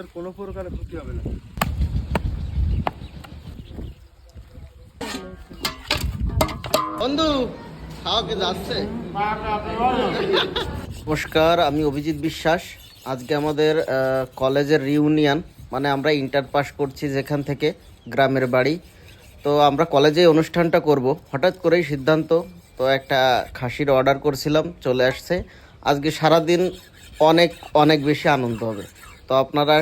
তোমাদের কোনো প্রকার ক্ষতি হবে না। বন্ধু খাওয়া যাচ্ছে। নমস্কার, আমি অভিজিৎ বিশ্বাস। আজকে আমাদের কলেজের রিউনিয়ন, মানে আমরা ইন্টার পাস করছি যেখান থেকে, গ্রামের বাড়ি। তো আমরা কলেজে অনুষ্ঠানটা করব, হঠাৎ করেই সিদ্ধান্ত। তো একটা খাসির অর্ডার করছিলাম, চলে আসছে। আজকে সারাদিন অনেক অনেক বেশি আনন্দ হবে। তো আপনারা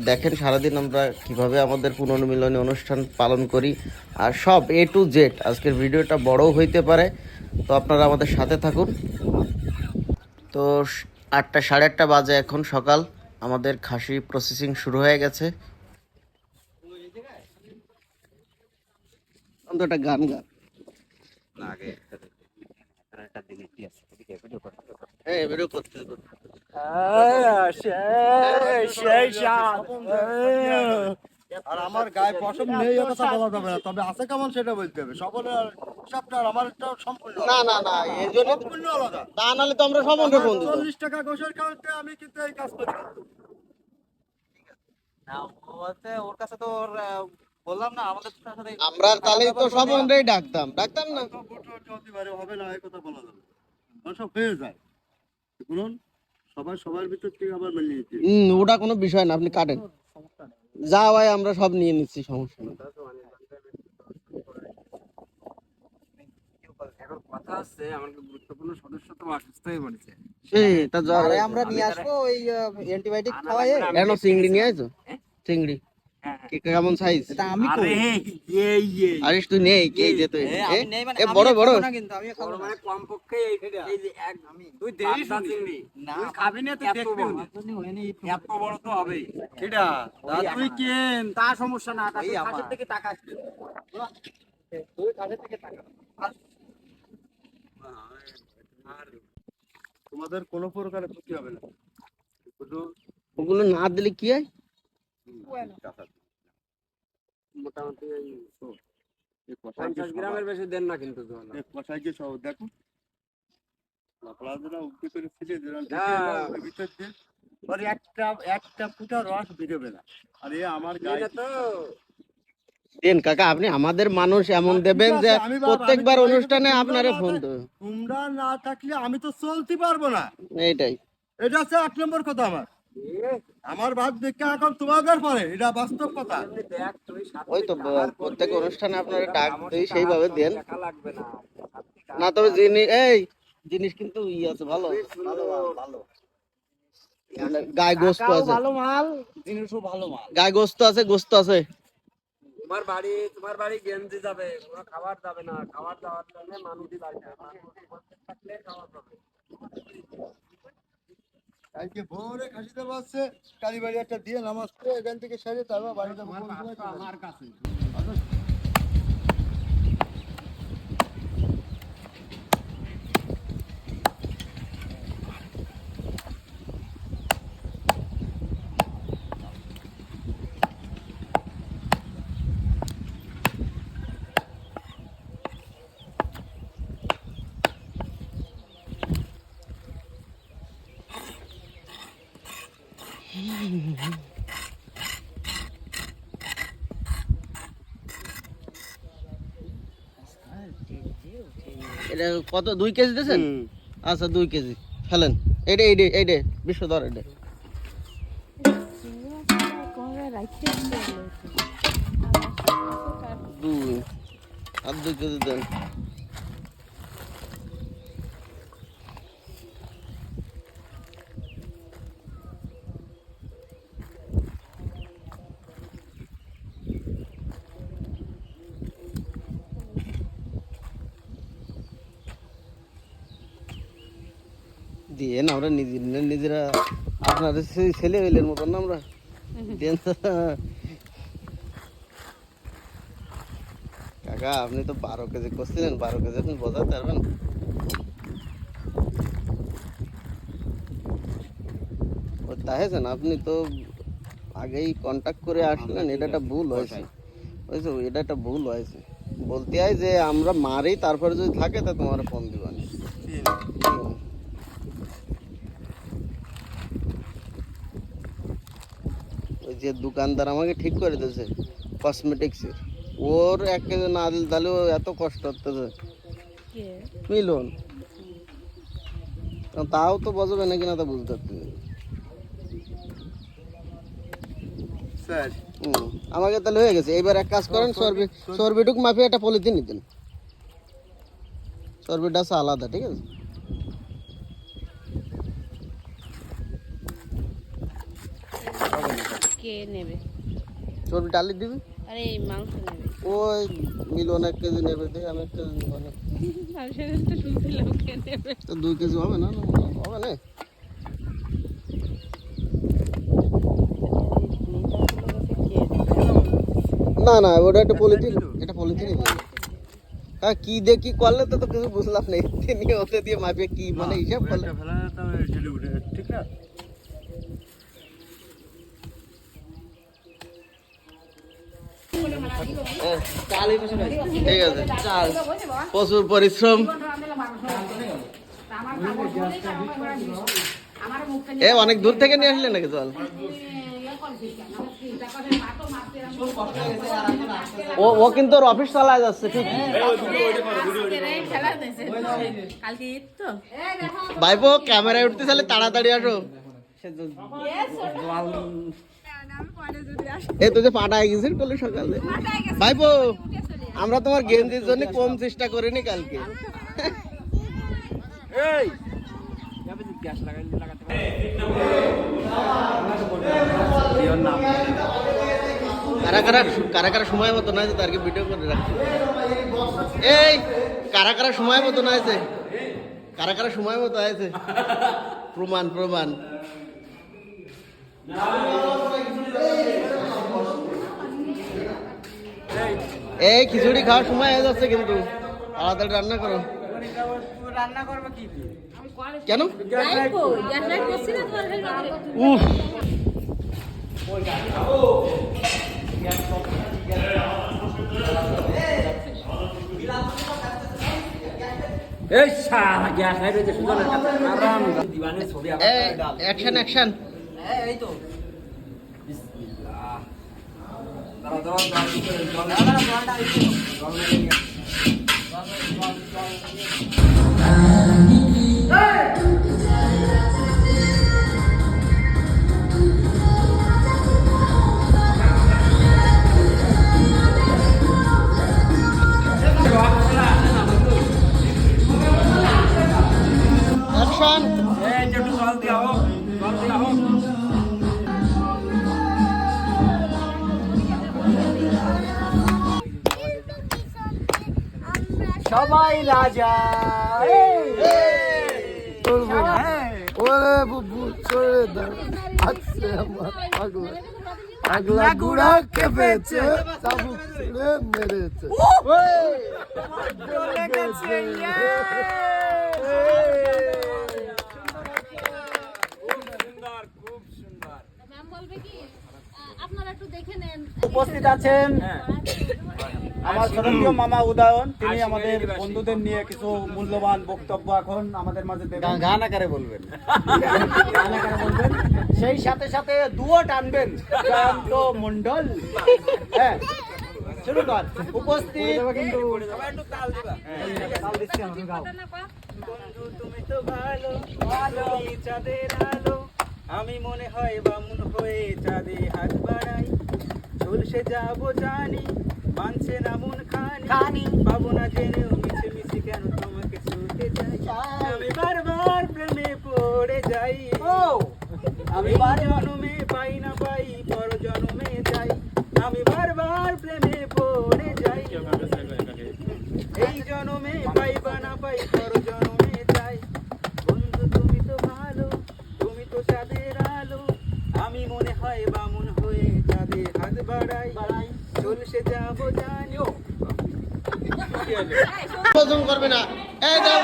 দেখেন সারাদিন আমরা কিভাবে আমাদের পুনর্মিলনী অনুষ্ঠান পালন করি, আর সব A to Z। আজকের ভিডিওটা বড়ও হইতে পারে, তো আপনারা আমাদের সাথে থাকুন। তো 8টা, সাড়ে 8টা বাজে এখন, সকাল। আমাদের খাসি প্রসেসিং শুরু হয়ে গেছে। অন্তত গান গা বেরো করতে। আর আমার গায়ে পশম নেই এ কথা বলা যাবে না, তবে আছে কেমন সেটা বলতে হবে। সকলের সবটা আমার একটা সম্পূর্ণ না না না, এই জন্য সম্পূর্ণ আলাদা। তা নাহলে তো আমরা সম্বন্ধে বন্ধু। 40 টাকা গোশের খাওয়াতে আমি কিন্তু এই কাজ করি না। ওর কাছে তো ওর বললাম না, আমাদের সাথে আমরা তাহলে তো সম্বন্ধেই ডাকতাম না। চলতে পারে, হবে না এই কথা বলা যাবে। সব হয়ে যায়, বলুন। সবাই সবার ভিতর থেকে আবার মেনে নিতে। ওটা কোনো বিষয় না, আপনি কাটেন। যা ভাই, আমরা সব নিয়ে নিচ্ছি, সমস্যা নেই। কথা আছে, আমার গুরুত্বপূর্ণ সদস্য তো অসুস্থ হয়ে পড়েছে। আমরা নিয়ে আসবো ওই অ্যান্টিবায়োটিক খাওয়ায়ে। কেন চিংড়ি নিয়ে আইছো? চিংড়ি কেমন সাইজ? এটা আমি কই? আরে তুই নেই কে যে তুই? আমি নেই মানে আমি বড় না, কিন্তু আমি খাবো মানে কম পক্ষে এই যে এক তুই দেরি চিংড়ি না, তুই খাবি না, তুই দেখবি এত বড় তো হবেই। কিডা তুই কেন? তা সমস্যা না, তুই কাছের থেকে তাকাস, তুই কাছের থেকে তাকা। তোমাদের কোনো প্রকার ক্ষতি হবে না। ওগুলো না দিলে কি হয়? মোটামুটি 50 গ্রামের বেশি দেন না কিন্তু। কষাই কি সব দেখো, একটা ফুটা রস বেরোবে না। আরে আমার গায়ে তো দেন কাকা, আপনি আমাদের মানুষ এমন দেবেন যে প্রত্যেকবার অনুষ্ঠানে আপনারে ফোন দেবে। তোমরা না থাকলে আমি তো চলতে পারবো না। এইটাই, এটা হচ্ছে 8 নম্বর কথা। আমার ভাব দেখে এখন তোমাদের পরে, এটা বাস্তব কথা। ওই তো প্রত্যেক অনুষ্ঠানে আপনারা ডাক দেই, সেইভাবে দেন না। তবে জিনিস জিনিস কিন্তু আছে, ভালো ভালো গায়ে গোস্ত আছে, ভালো মাল, জিনিসও ভালো মাল, গায়ে গোস্ত আছে, গোস্ত আছে। তোমার বাড়ি গেঞ্জি যাবে, কোনো খাবার যাবে না। খাবার যাওয়ার জন্য মানুষই লাগবে, থাকলে খাবার যাবে। আজকে ভোরে খাসিতে বাসছে, কালীবাড়ি একটা দিয়ে নামাজ পড়ে এখান থেকে সেরে তারপর বাড়িতে আমার কাছে। এটা কত, 2 কেজি দিয়েছেন? আচ্ছা 2 কেজি ফেলেন। এইটা এইটা এইটা বিশ্ব ধর, এটা দুই, আর 2 কেজি দেন। দিয়ে না, আমরা নিজেরা আপনার ছেলে হইলের মতন না আমরা দেন। কাকা আপনি তো 12 কেজি করছিলেন, 12 কেজি আপনি বোঝাতে পারবেন? তাহেছেন আপনি তো আগেই কন্টাক্ট করে আসলেন, এটা একটা ভুল হয়েছে। বুঝছো, এটা একটা ভুল হয়েছে। বলতে হয় যে আমরা মারি, তারপরে যদি থাকে তা তোমার ফোন দিবানি। ওই যে দোকানদার আমাকে ঠিক করে দিয়েছে কসমেটিক্সের, ওর 1 কেজি না দিল তাহলে ও এত কষ্ট হতেছে মিলন। তাও তো বসবে নাকি না তা বুঝতে পারছি না। আমাকে তাহলে হয়ে গেছে। এবার এক কাজ করেন, সরবিটুক মাফিয়া একটা পলিথিন নিতেন, সরবিটা আছে আলাদা, ঠিক আছে? কে নেবে? চর্বি ডালি দিবি, আরে এই মাংস নেবে। ওই মিলন 1 কেজি নেবে, দেখ আমি 1 কেজি নিব না। আমি সেটা তো শুনছিলাম কে নেবে। তো 2 কেজি হবে না? হবে না? না না, ওটা একটা পলিথিন, এটা পলিথিনই দিবে। হ্যাঁ, কি দিয়ে কি করলে তো কিছু বুঝলাম না। তিনি ওতে দিয়ে মাপে কি মানে হিসাব করলে ঠিক আছে। ঠিক আছে, প্রচুর পরিশ্রম। অনেক দূর থেকে নিয়ে আসলেন নাকি জল? ও কিন্তু ওর অফিস চালায় যাচ্ছে, ঠিক? ভাইপো ক্যামেরায় উঠতে চাইলে তাড়াতাড়ি আসো। এই তো যে পাঠায় গেছিস বলে সকালে। ভাইপো আমরা তোমার গেঞ্জির জন্য কম চেষ্টা করিনি কালকে। কারা কারা সময় মতো না তারকে ভিডিও করে রাখছে। এই কারা কারা সময় মতো না আছে, কারা কারা সময় মতো আছে, প্রমাণ প্রমাণ। এই খিচুড়ি খাওয়ার সময় হয়ে যাচ্ছে, কিন্তু তাড়াতাড়ি রান্না করো। রান্না করবে কি কেন? উফ, এই শালা গ্যাস নাই রে, সুজনের কাছে আরাম দিবানের ছবি আবার অ্যাকশন অ্যাকশন। এই তো বিসমিল্লাহ। দাঁড়াও দাঁড়াও অ্যাকশন। এই একটু জল দিয়া হোক, জল দিয়া হোক। সবাই রাজা। ওরে বুবু ছোড়ে দাও, আজকে আমার আগলা গুড়া কেঁপেছে, চাবুক ছুড়ে মেরেছে। উপস্থিত আছেন আমার জনপ্রিয় মামা উদয়ন, তিনি আমাদের বন্ধুদের নিয়ে কিছু মূল্যবান বক্তব্য এখন আমাদের মাঝে দেবেন। গান আকারে বলবেন। গান আকারে বলবেন, সেই সাথে সাথে দুও টানবেন জয়ন্ত মন্ডল। হ্যাঁ শুরু কর। উপস্থিত কিন্তু তাল দিচ্ছি আমি, গাও। বন্ধু তুমি তো ভালো ভালো চাঁদের আলো, আমি মনে হয় বামুন হয়ে চাঁদে হাত বাড়াই, ঝুলসে যাবো জানি মানছে না মন খানি, পাবো না জেনেও মিছে মিছে কেন তোমাকে ছুটে যাই, আমি বারবার প্রেমে পড়ে যাই, আমি জন্মে পাই না পাই পর জন্মে যাই, আমি বারবার প্রেমে পড়ে যাই, এই জন্মে পাই বা না পাই পর জন্মে যাই, বন্ধু তুমি তো ভালো তুমি তো চাঁদের আলো, আমি মনে হয় বামুন হয়ে চাঁদে হাত বাড়াই, চলসে যাবো জানিও। হজম করবে না। এই যাও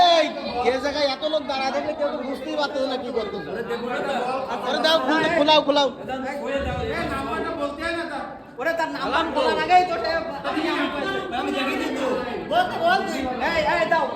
এই যে জায়গায় এত লোক দাঁড়া থাকলে কেউ তো বুঝতেই পারতেছে না কি করতেছে। আরে দাও, খোলাও খোলাও। ওরে তার নাম বলার আগেই তো সে আমি দেখে দিত বলতে এই দাও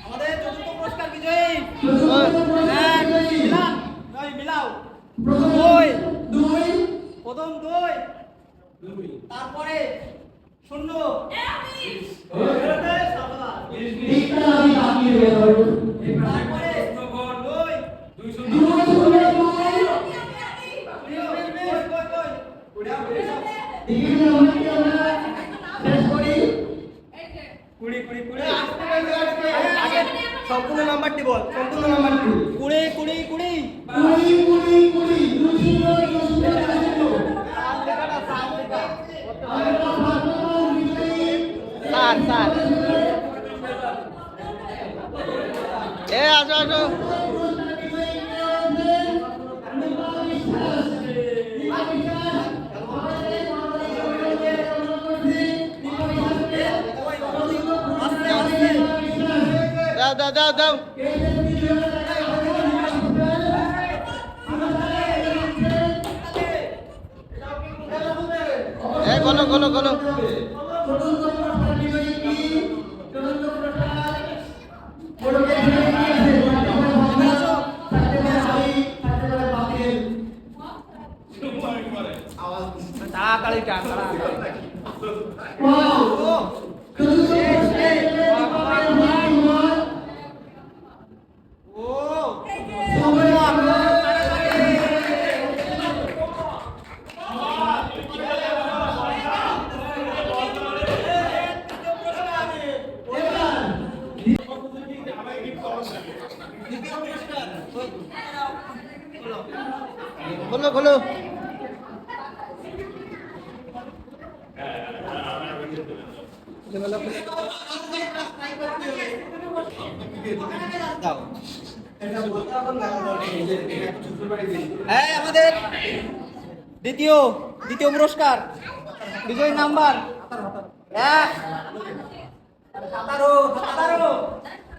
আমাদের চতুর্থ পুরস্কার বিজয়ী মিলাও প্রথম দুই তারপরে শূন্য তারপরে সম্পূর্ণ নাম্বারটি বল, সম্পূর্ণ নাম্বারটি 20 স্যার স্যার আসো আসো দাও দাও দাও দাও গলো গলো গলো তাড়াতাড়ি টান খোলো খোলো হ্যাঁ আমাদের দ্বিতীয় পুরস্কার বিজয়ী নাম্বার 17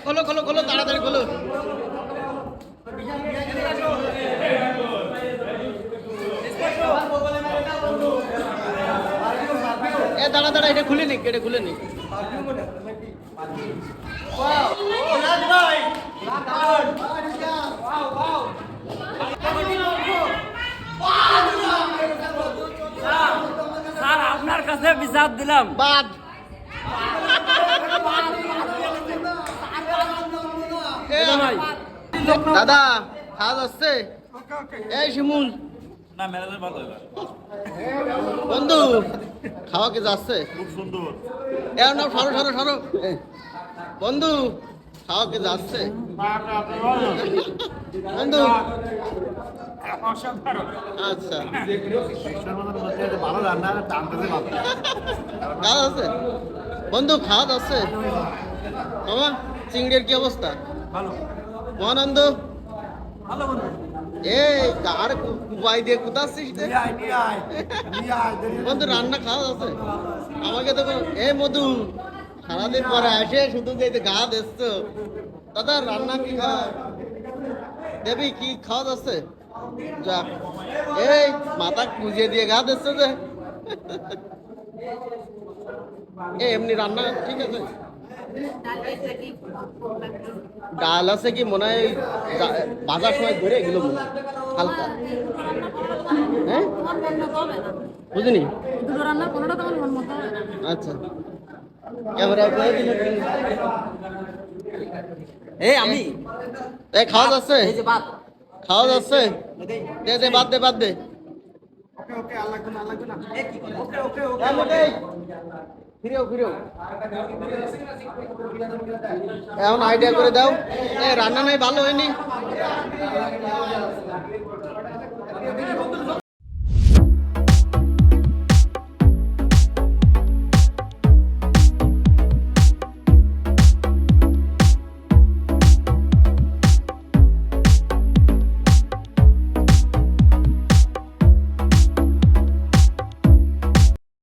খোলো খোলো খোলো তাড়াতাড়ি খোলো দাঁড়া দাঁড়া এটা খুলে নিক এটা খুলে নিক স্যার আপনার কাছে বিচার দিলাম বাদ দাদা খাওয়া যাচ্ছে এই শিমুল না ম্যানেজার ভালো বন্ধু খাওয়া কি যাচ্ছে খুব সুন্দর এর নাম সরো সরো সরো বন্ধু খাওয়া কি যাচ্ছে বন্ধু আচ্ছা ভালো রান্না টানতেছে ভালো খাওয়া যাচ্ছে বন্ধু খাওয়া যাচ্ছে মামা চিংড়ির কি অবস্থা ভালো মহানন্দ ভালো বন্ধু এই কার কুবাই দিয়ে কুতাচ্ছিস রে? বন্ধু রান্না খাওয়া যাচ্ছে আমাকে তো এ মধু সারাদিন পরে আসে শুধু যে গা দিচ্ছ দাদা রান্না কি খাওয়া দেবী কি খাওয়া যাচ্ছে? যাক, এই মাথা কুজিয়ে দিয়ে গা দিচ্ছে যে। এমনি রান্না ঠিক আছে? ডাল আছে কি মনে হয় ভাজার সময় ধরে গেল মনে হয় হালকা। হ্যাঁ বুঝিনি। আচ্ছা ক্যামেরা আমি এই খাওয়া যাচ্ছে? খাওয়া যাচ্ছে? দে দে বাদ দে বাদ দে। ফিরেও ফিরেও এখন আইডিয়া করে দাও। রান্না নাই ভালো হয়নি।